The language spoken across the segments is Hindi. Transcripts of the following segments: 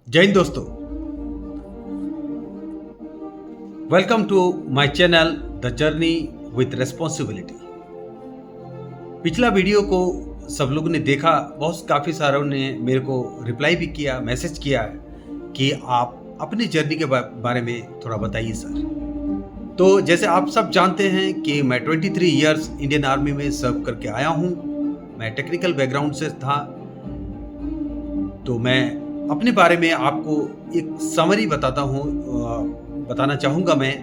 जय हिंद दोस्तों, welcome to my channel the journey with responsibility. पिछला वीडियो को सब लोगों ने देखा, काफ़ी सारों ने मेरे को रिप्लाई भी किया, मैसेज किया कि आप अपनी जर्नी के बारे में थोड़ा बताइए सर। तो जैसे आप सब जानते हैं कि मैं 23 इयर्स इंडियन आर्मी में सर्व करके आया हूँ। मैं टेक्निकल बैकग्राउंड से था, तो मैं अपने बारे में आपको एक समरी बताना चाहूँगा मैं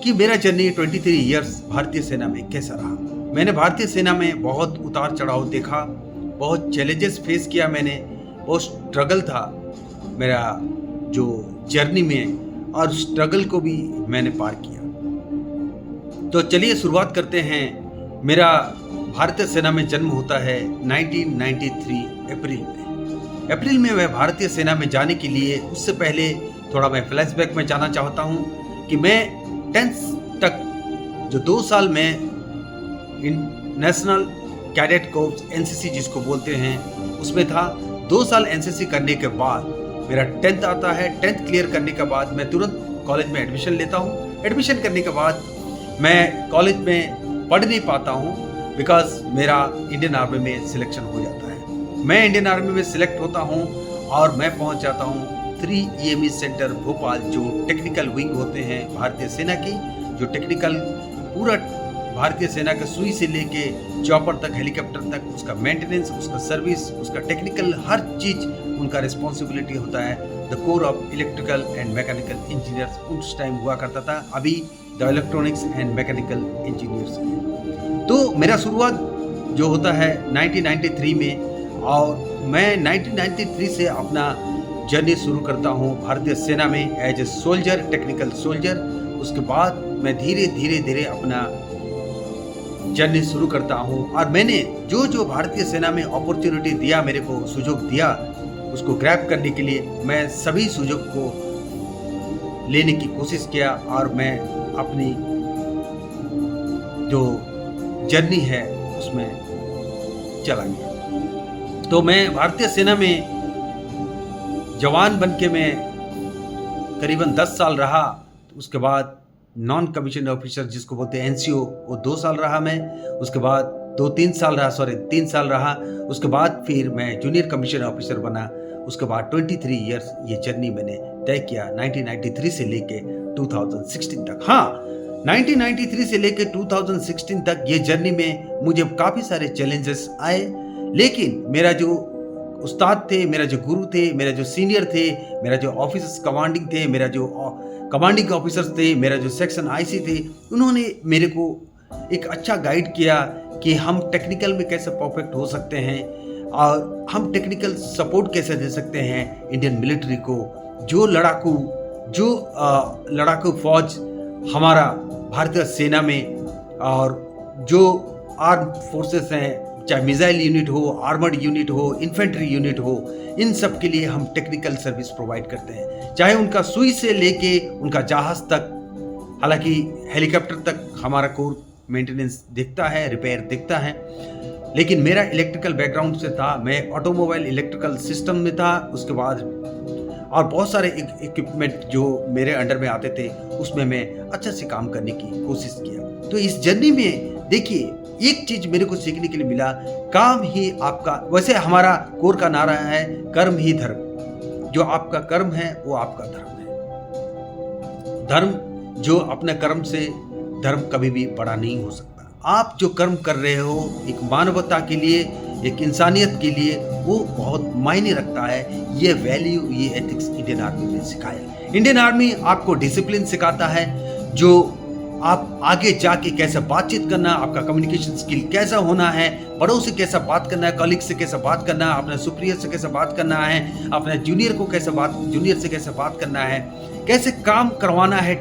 कि मेरा जर्नी 23 इयर्स भारतीय सेना में कैसा रहा। मैंने भारतीय सेना में बहुत उतार चढ़ाव देखा, बहुत चैलेंजेस फेस किया, मैंने बहुत स्ट्रगल था मेरा जो जर्नी में, और स्ट्रगल को भी मैंने पार किया। तो चलिए शुरुआत करते हैं। मेरा भारतीय सेना में जन्म होता है 1993 अप्रैल में मैं भारतीय सेना में जाने के लिए, उससे पहले थोड़ा मैं फ्लैशबैक में जाना चाहता हूँ कि मैं 10th तक जो 2 साल में नेशनल कैडेट कोर्प्स एनसीसी जिसको बोलते हैं उसमें था। 2 साल एनसीसी करने के बाद मेरा 10th आता है। 10th क्लियर करने के बाद मैं तुरंत कॉलेज में एडमिशन लेता हूँ। एडमिशन करने के बाद मैं कॉलेज में पढ़ नहीं पाता हूँ बिकॉज मेरा इंडियन आर्मी में सिलेक्शन हो जाता है। मैं इंडियन आर्मी में सिलेक्ट होता हूँ और मैं पहुँच जाता हूँ 3 EME सेंटर भोपाल, जो टेक्निकल विंग होते हैं भारतीय सेना की, जो टेक्निकल पूरा भारतीय सेना के सुई से लेके चॉपर तक, हेलीकॉप्टर तक, उसका मेंटेनेंस, उसका सर्विस, उसका टेक्निकल हर चीज उनका रिस्पॉन्सिबिलिटी होता है। The core of electrical and mechanical engineers उस टाइम हुआ करता था, अभी the electronics and mechanical engineers है। तो मेरा शुरुआत जो होता है 1993 में, और मैं 1993 से अपना जर्नी शुरू करता हूँ भारतीय सेना में as a soldier, technical soldier. उसके बाद मैं धीरे धीरे अपना जर्नी शुरू करता हूँ, और मैंने जो भारतीय सेना में अपॉर्चुनिटी दिया, मेरे को सुयोग दिया, उसको ग्रैब करने के लिए मैं सभी सुयोग को लेने की कोशिश किया, और मैं अपनी जो जर्नी है उसमें चला गया। तो मैं भारतीय सेना में जवान बन के मैं करीबन 10 साल रहा। उसके बाद नॉन कमीशन ऑफिसर जिसको बोलते हैं NCO, वो 2 साल रहा मैं। उसके बाद 3 साल रहा। उसके बाद फिर मैं जूनियर कमीशन ऑफिसर बना। उसके बाद 23 इयर्स ये जर्नी मैंने तय किया 1993 से लेके 2016 तक। हाँ, 1993 से लेके 2016 तक ये जर्नी में मुझे काफ़ी सारे चैलेंजेस आए, लेकिन मेरा जो उस्ताद थे, मेरा जो गुरु थे, मेरा जो सीनियर थे, मेरा जो ऑफिसर्स कमांडिंग थे, मेरा जो कमांडिंग ऑफिसर्स थे, मेरा जो सेक्शन IC थे, उन्होंने मेरे को एक अच्छा गाइड किया कि हम टेक्निकल में कैसे परफेक्ट हो सकते हैं और हम टेक्निकल सपोर्ट कैसे दे सकते हैं इंडियन मिलिट्री को। जो लड़ाकू फौज हमारा भारतीय सेना में, और जो आर्म फोर्सेस हैं, चाहे मिसाइल यूनिट हो, आर्मर्ड यूनिट हो, इन्फेंट्री यूनिट हो, इन सब के लिए हम टेक्निकल सर्विस प्रोवाइड करते हैं, चाहे उनका सुई से लेके उनका जहाज तक। हालांकि हेलीकॉप्टर तक हमारा कोर मेंटेनेंस देखता है, रिपेयर देखता है, लेकिन मेरा इलेक्ट्रिकल बैकग्राउंड से था। मैं ऑटोमोबाइल इलेक्ट्रिकल सिस्टम में था। उसके बाद और बहुत सारे इक्विपमेंट जो मेरे अंडर में आते थे, उसमें मैं अच्छा से काम करने की कोशिश किया। तो इस जर्नी में देखिए, एक चीज मेरे को सीखने के लिए मिला, काम ही आपका, वैसे हमारा कोर का नारा है कर्म ही धर्म। जो आपका कर्म है वो आपका धर्म है। धर्म जो अपने कर्म से, धर्म कभी भी बड़ा नहीं हो सकता। आप जो कर्म कर रहे हो एक मानवता के लिए, एक इंसानियत के लिए, वो बहुत मायने रखता है। ये वैल्यू, ये एथिक्स इंडियन आर्मी ने सिखाया। इंडियन आर्मी आपको डिसिप्लिन सिखाता है, जो आप आगे जाके कैसे बातचीत करना, आपका कम्युनिकेशन स्किल कैसा होना है, बड़ों से कैसा बात करना है, कलीग से कैसे बात करना है, अपने सुपीरियर से कैसे बात करना है, अपने जूनियर से कैसे बात करना है, कैसे काम करवाना है,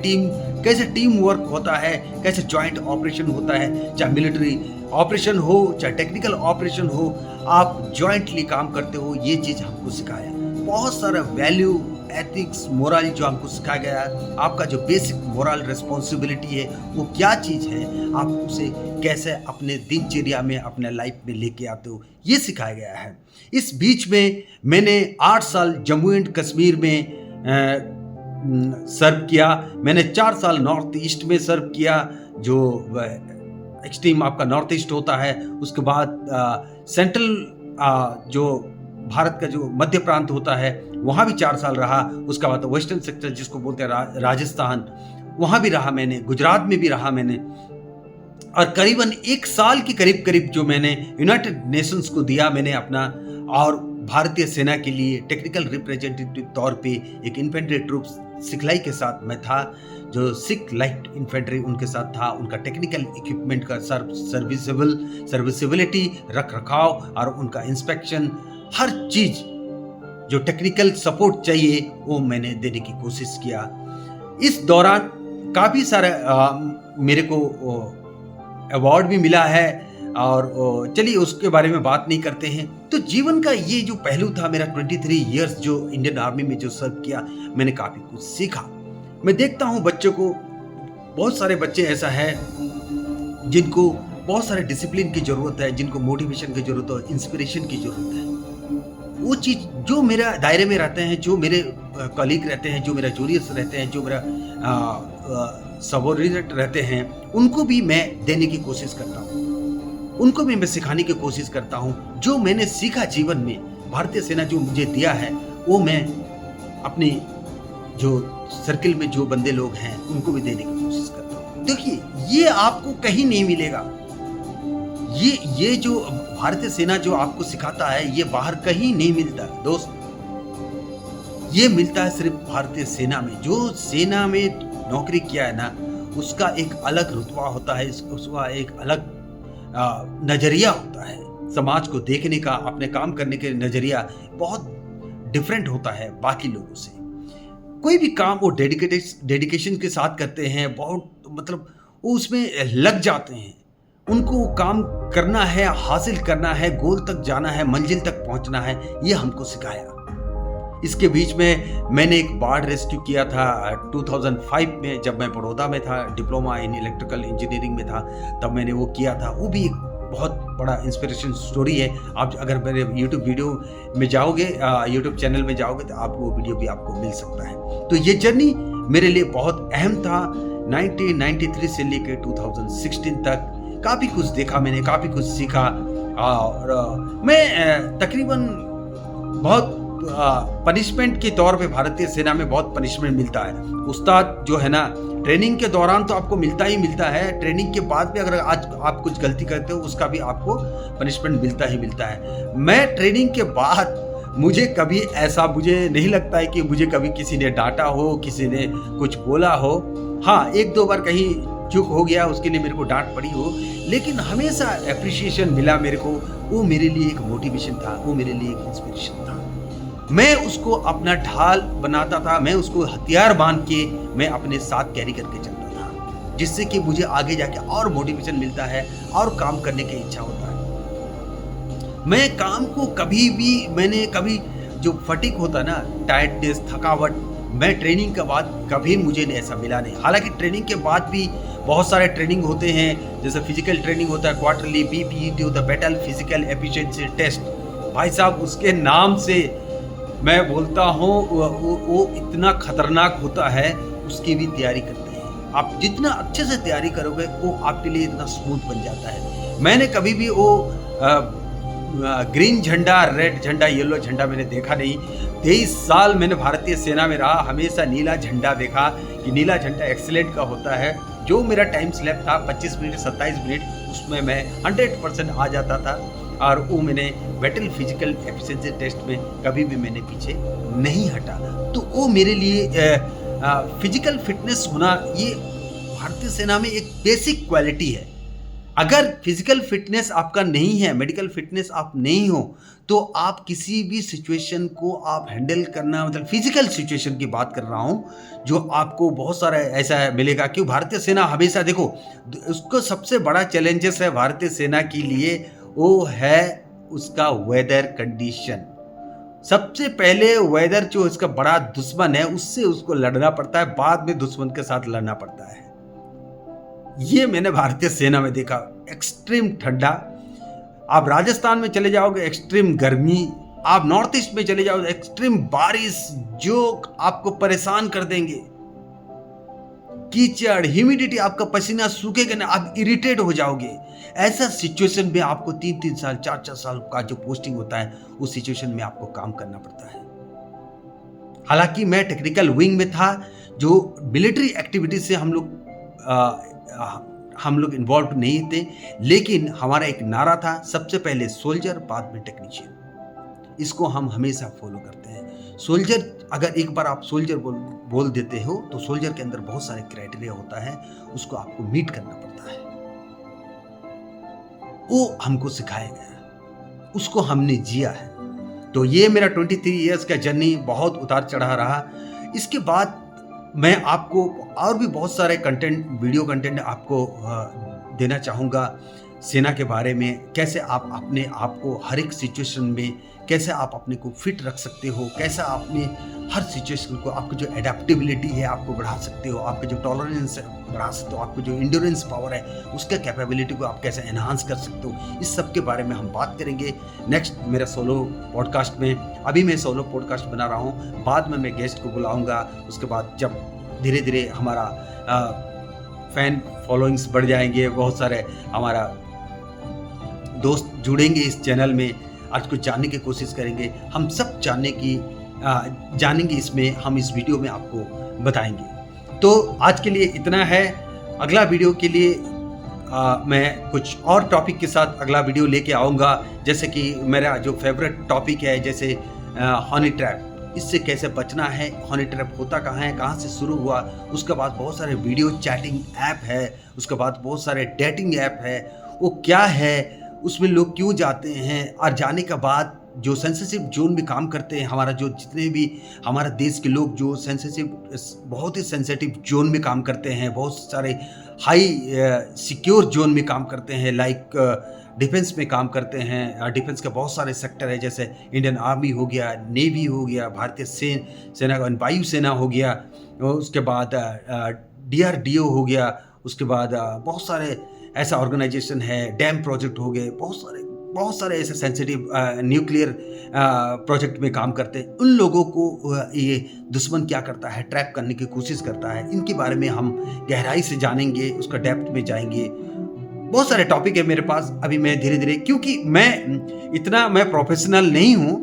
कैसे टीम वर्क होता है, कैसे जॉइंट ऑपरेशन होता है, चाहे मिलिट्री ऑपरेशन हो, चाहे टेक्निकल ऑपरेशन हो, आप जॉइंटली काम करते हो। ये चीज़ हमको सिखाया। बहुत सारा वैल्यू, एथिक्स मोरल जो हमको सिखाया गया है, आपका जो बेसिक मोरल रिस्पॉन्सिबिलिटी है वो क्या चीज़ है, आप उसे कैसे अपने दिनचर्या में अपने लाइफ में लेके आते हो, ये सिखाया गया है। इस बीच में मैंने 8 साल जम्मू एंड कश्मीर में सर्व किया। मैंने 4 साल नॉर्थ ईस्ट में सर्व किया, जो एक्सट्रीम आपका नॉर्थ ईस्ट होता है। उसके बाद सेंट्रल जो भारत का जो मध्य प्रांत होता है वहाँ भी 4 साल रहा। उसके बाद वेस्टर्न सेक्टर जिसको बोलते हैं राजस्थान, वहाँ भी रहा मैंने, गुजरात में भी रहा मैंने। और करीबन 1 साल के करीब करीब जो मैंने यूनाइटेड नेशंस को दिया मैंने अपना, और भारतीय सेना के लिए टेक्निकल रिप्रेजेंटेटिव तौर पे एक इन्फेंट्री ट्रूप सिखलाई के साथ मैं था, जो सिख लाइट इन्फेंट्री उनके साथ था। उनका टेक्निकल इक्विपमेंट का सर्विसिबिलिटी, रख रखाव और उनका इंस्पेक्शन, हर चीज़ जो टेक्निकल सपोर्ट चाहिए वो मैंने देने की कोशिश किया। इस दौरान काफ़ी सारे मेरे को अवार्ड भी मिला है, और चलिए उसके बारे में बात नहीं करते हैं। तो जीवन का ये जो पहलू था मेरा, 23 इयर्स जो इंडियन आर्मी में जो सर्व किया, मैंने काफ़ी कुछ सीखा। मैं देखता हूँ बच्चों को, बहुत सारे बच्चे ऐसा है जिनको बहुत सारे डिसिप्लिन की ज़रूरत है, जिनको मोटिवेशन की ज़रूरत है, इंस्पिरेशन की ज़रूरत है। वो चीज़ जो मेरा दायरे में रहते हैं, जो मेरे कलीग रहते हैं, जो मेरा जूनियर्स रहते हैं, जो मेरा सबऑर्डिनेट रहते हैं, उनको भी मैं देने की कोशिश करता हूँ, उनको भी मैं सिखाने की कोशिश करता हूँ। जो मैंने सीखा जीवन में, भारतीय सेना जो मुझे दिया है, वो मैं अपने जो सर्किल में जो बंदे लोग हैं उनको भी देने की कोशिश करता हूँ। देखिए, ये आपको कहीं नहीं मिलेगा। ये जो भारतीय सेना जो आपको सिखाता है, ये बाहर कहीं नहीं मिलता दोस्त। ये मिलता है सिर्फ भारतीय सेना में। जो सेना में नौकरी किया है ना, उसका एक अलग रुतबा होता है, उसका एक अलग नज़रिया होता है। समाज को देखने का, अपने काम करने के नज़रिया बहुत डिफरेंट होता है बाकी लोगों से। कोई भी काम वो डेडिकेशन के साथ करते हैं, बहुत मतलब वो उसमें लग जाते हैं। उनको काम करना है, हासिल करना है, गोल तक जाना है, मंजिल तक पहुंचना है, ये हमको सिखाया। इसके बीच में मैंने एक बाढ़ रेस्क्यू किया था 2005 में, जब मैं बड़ौदा में था, डिप्लोमा इन इलेक्ट्रिकल इंजीनियरिंग में था, तब मैंने वो किया था। वो भी एक बहुत बड़ा इंस्पिरेशन स्टोरी है। आप अगर मेरे यूट्यूब वीडियो में जाओगे, यूट्यूब चैनल में जाओगे, तो आप वो वीडियो भी आपको मिल सकता है। तो ये जर्नी मेरे लिए बहुत अहम था। 1993 से लेकर 2016 तक काफ़ी कुछ देखा मैंने, काफ़ी कुछ सीखा। और मैं तकरीबन बहुत पनिशमेंट के तौर पे भारतीय सेना में बहुत पनिशमेंट मिलता है। उस्ताद जो है ना, ट्रेनिंग के दौरान तो आपको मिलता ही मिलता है, ट्रेनिंग के बाद भी अगर आज आप कुछ गलती करते हो उसका भी आपको पनिशमेंट मिलता ही मिलता है। मैं ट्रेनिंग के बाद मुझे कभी ऐसा मुझे नहीं लगता है कि मुझे कभी किसी ने डांटा हो, किसी ने कुछ बोला हो। हाँ, 1-2 बार कहीं चूक हो गया, उसके लिए मेरे को डांट पड़ी हो, लेकिन हमेशा एप्रिसिएशन मिला मेरे को। वो मेरे लिए एक मोटिवेशन था, वो मेरे लिए एक इंस्पिरेशन था। मैं उसको अपना ढाल बनाता था, मैं उसको हथियार बांध के मैं अपने साथ कैरी करके चलता था, जिससे कि मुझे आगे जाके और मोटिवेशन मिलता है और काम करने की इच्छा होता है। मैं काम को मैंने कभी जो फटीक होता है ना, टायर्डनेस, थकावट, मैं ट्रेनिंग के बाद कभी मुझे ऐसा मिला नहीं। हालांकि ट्रेनिंग के बाद भी बहुत सारे ट्रेनिंग होते हैं, जैसे फिजिकल ट्रेनिंग होता है, क्वार्टरली BPET होता है, बैटल फिजिकल एफिशिएंसी टेस्ट। भाई साहब, उसके नाम से मैं बोलता हूँ वो इतना खतरनाक होता है, उसकी भी तैयारी करते हैं। आप जितना अच्छे से तैयारी करोगे वो आपके लिए इतना स्मूथ बन जाता है। मैंने कभी भी वो ग्रीन झंडा, रेड झंडा, येलो झंडा मैंने देखा नहीं। 23 साल मैंने भारतीय सेना में रहा, हमेशा नीला झंडा देखा कि नीला झंडा एक्सीलेंट का होता है। जो मेरा टाइम स्लैब था 25 मिनट 27 मिनट, उसमें मैं 100% आ जाता था। और वो मैंने बैटल फिजिकल एफिशिएंसी टेस्ट में कभी भी मैंने पीछे नहीं हटा। तो वो मेरे लिए फिजिकल फिटनेस होना, ये भारतीय सेना में एक बेसिक क्वालिटी है। अगर फिजिकल फिटनेस आपका नहीं है, मेडिकल फिटनेस आप नहीं हो, तो आप किसी भी सिचुएशन को आप हैंडल करना, मतलब फिजिकल सिचुएशन की बात कर रहा हूँ, जो आपको बहुत सारा ऐसा मिलेगा। क्यों भारतीय सेना हमेशा, देखो, उसको सबसे बड़ा चैलेंजेस है भारतीय सेना के लिए, वो है उसका वेदर कंडीशन। सबसे पहले वेदर जो इसका बड़ा दुश्मन है उससे उसको लड़ना पड़ता है, बाद में दुश्मन के साथ लड़ना पड़ता है। ये मैंने भारतीय सेना में देखा। एक्सट्रीम ठंडा, आप राजस्थान में चले जाओगे एक्सट्रीम गर्मी, आप नॉर्थ ईस्ट में चले जाओगे एक्सट्रीम बारिश जो आपको परेशान कर देंगे, कीचड़, ह्यूमिडिटी, आपका पसीना सूखेगा ना, आप इरिटेट हो जाओगे। ऐसा सिचुएशन में आपको 3-3 साल 4-4 साल का जो पोस्टिंग होता है उस सिचुएशन में आपको काम करना पड़ता है। हालांकि मैं टेक्निकल विंग में था, जो मिलिट्री एक्टिविटी से हम लोग इन्वॉल्व नहीं थे, लेकिन हमारा एक नारा था, सबसे पहले सोल्जर बाद में टेक्नीशियन। इसको हम हमेशा फॉलो करते हैं। सोल्जर, अगर एक बार आप सोल्जर बोल देते हो तो सोल्जर के अंदर बहुत सारे क्राइटेरिया होता है, उसको आपको मीट करना पड़ता है। वो हमको सिखाया गया, उसको हमने जिया है। तो ये मेरा 23 इयर्स का जर्नी बहुत उतार चढ़ा रहा। इसके बाद मैं आपको और भी बहुत सारे वीडियो कंटेंट आपको देना चाहूँगा सेना के बारे में, कैसे आप अपने आप को हर एक सिचुएशन में कैसे आप अपने को फिट रख सकते हो, कैसे आपने हर सिचुएशन को, आपकी जो एडेप्टेबिलिटी है आपको बढ़ा सकते हो, आपके जो टॉलरेंस है बढ़ा सकते हो, आपको जो इंड्योरेंस पावर है उसका कैपेबिलिटी को आप कैसे एनहांस कर सकते हो, इस सब के बारे में हम बात करेंगे नेक्स्ट मेरा सोलो पॉडकास्ट में। अभी मैं सोलो पॉडकास्ट बना रहा हूँ, बाद में मैं गेस्ट को बुलाऊँगा। उसके बाद जब धीरे धीरे हमारा फैन फॉलोइंग्स बढ़ जाएंगे, बहुत सारे हमारा दोस्त जुड़ेंगे इस चैनल में, आज कुछ जानने की कोशिश करेंगे, हम सब जानेंगे इसमें, हम इस वीडियो में आपको बताएंगे। तो आज के लिए इतना है। अगला वीडियो के लिए मैं कुछ और टॉपिक के साथ अगला वीडियो लेके आऊँगा, जैसे कि मेरा जो फेवरेट टॉपिक है, जैसे हनी ट्रैप, इससे कैसे बचना है, हनी ट्रैप होता कहाँ है, कहाँ से शुरू हुआ, उसके बाद बहुत सारे वीडियो चैटिंग ऐप है, उसके बाद बहुत सारे डेटिंग ऐप है, वो क्या है, उसमें लोग क्यों जाते हैं, और जाने के बाद जो सेंसिटिव जोन में काम करते हैं, हमारा जो जितने भी हमारा देश के लोग जो बहुत ही सेंसिटिव जोन में काम करते हैं, बहुत सारे हाई सिक्योर जोन में काम करते हैं, लाइक डिफेंस में काम करते हैं। डिफेंस के बहुत सारे सेक्टर है, जैसे इंडियन आर्मी हो गया, नेवी हो गया, भारतीय सेना वायु सेना हो गया, उसके बाद DRDO हो गया, उसके बाद बहुत सारे ऐसा ऑर्गेनाइजेशन है, डैम प्रोजेक्ट हो गए, बहुत सारे ऐसे सेंसिटिव न्यूक्लियर प्रोजेक्ट में काम करते हैं। उन लोगों को ये दुश्मन क्या करता है, ट्रैप करने की कोशिश करता है, इनके बारे में हम गहराई से जानेंगे, उसका डेप्थ में जाएंगे। बहुत सारे टॉपिक है मेरे पास। अभी मैं धीरे धीरे, क्योंकि मैं प्रोफेशनल नहीं हूँ,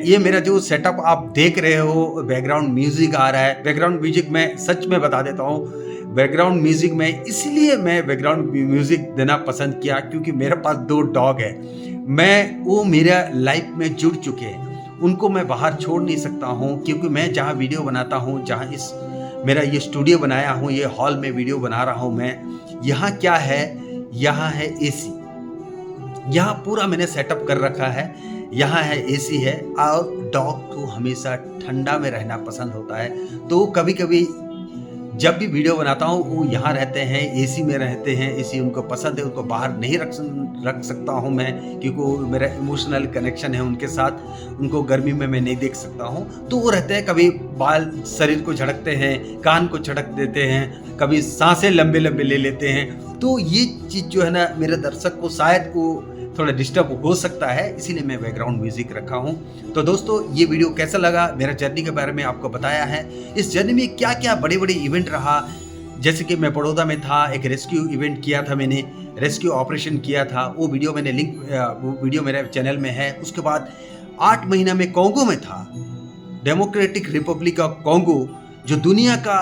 ये मेरा जो सेटअप आप देख रहे हो, बैकग्राउंड म्यूजिक आ रहा है, बैकग्राउंड म्यूजिक मैं सच में बता देता हूँ, बैकग्राउंड म्यूजिक में इसलिए मैं बैकग्राउंड म्यूजिक देना पसंद किया क्योंकि मेरे पास 2 डॉग है, वो मेरा लाइफ में जुड़ चुके हैं, उनको मैं बाहर छोड़ नहीं सकता हूँ, क्योंकि मैं जहाँ वीडियो बनाता हूँ, जहाँ मेरा ये स्टूडियो बनाया हूँ, ये हॉल में वीडियो बना रहा हूँ मैं, यहाँ क्या है, यहाँ है AC, यहाँ पूरा मैंने सेटअप कर रखा है, यहाँ है AC है, और डॉग को हमेशा ठंडा में रहना पसंद होता है, तो कभी कभी जब भी वीडियो बनाता हूँ वो यहाँ रहते हैं, AC में रहते हैं, AC उनको पसंद है, उनको बाहर नहीं रख सकता हूँ मैं, क्योंकि वो मेरा इमोशनल कनेक्शन है उनके साथ, उनको गर्मी में मैं नहीं देख सकता हूँ, तो वो रहते हैं, कभी बाल शरीर को झड़कते हैं, कान को झड़क देते हैं, कभी सांसें लंबे लंबे ले लेते हैं, तो ये चीज़ जो है ना मेरे दर्शक को शायद को थोड़ा डिस्टर्ब हो सकता है, इसीलिए मैं बैकग्राउंड म्यूजिक रखा हूँ। तो दोस्तों ये वीडियो कैसा लगा, मेरा जर्नी के बारे में आपको बताया है, इस जर्नी में क्या क्या बड़े बड़े इवेंट रहा, जैसे कि मैं बड़ौदा में था, एक रेस्क्यू इवेंट किया था, मैंने रेस्क्यू ऑपरेशन किया था, वो वीडियो वो वीडियो मेरे चैनल में है। उसके बाद 8 महीना में कॉन्गो में था, डेमोक्रेटिक रिपब्लिक ऑफ कॉन्गो, जो दुनिया का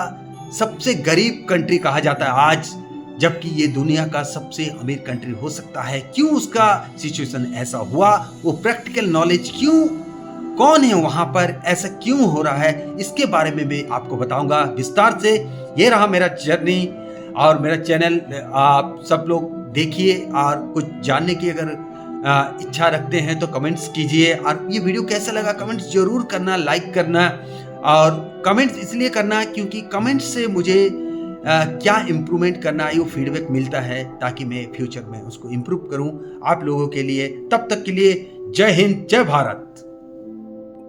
सबसे गरीब कंट्री कहा जाता है आज, जबकि ये दुनिया का सबसे अमीर कंट्री हो सकता है। क्यों उसका सिचुएशन ऐसा हुआ, वो प्रैक्टिकल नॉलेज क्यों, कौन है वहां पर, ऐसा क्यों हो रहा है, इसके बारे में मैं आपको बताऊंगा विस्तार से। ये रहा मेरा जर्नी और मेरा चैनल, आप सब लोग देखिए, और कुछ जानने की अगर इच्छा रखते हैं तो कमेंट्स कीजिए, और ये वीडियो कैसा लगा कमेंट्स जरूर करना, लाइक करना, और कमेंट्स इसलिए करना क्योंकि कमेंट्स से मुझे क्या इम्प्रूवमेंट करना है वो फीडबैक मिलता है, ताकि मैं फ्यूचर में उसको इम्प्रूव करूं आप लोगों के लिए। तब तक के लिए जय हिंद, जय भारत।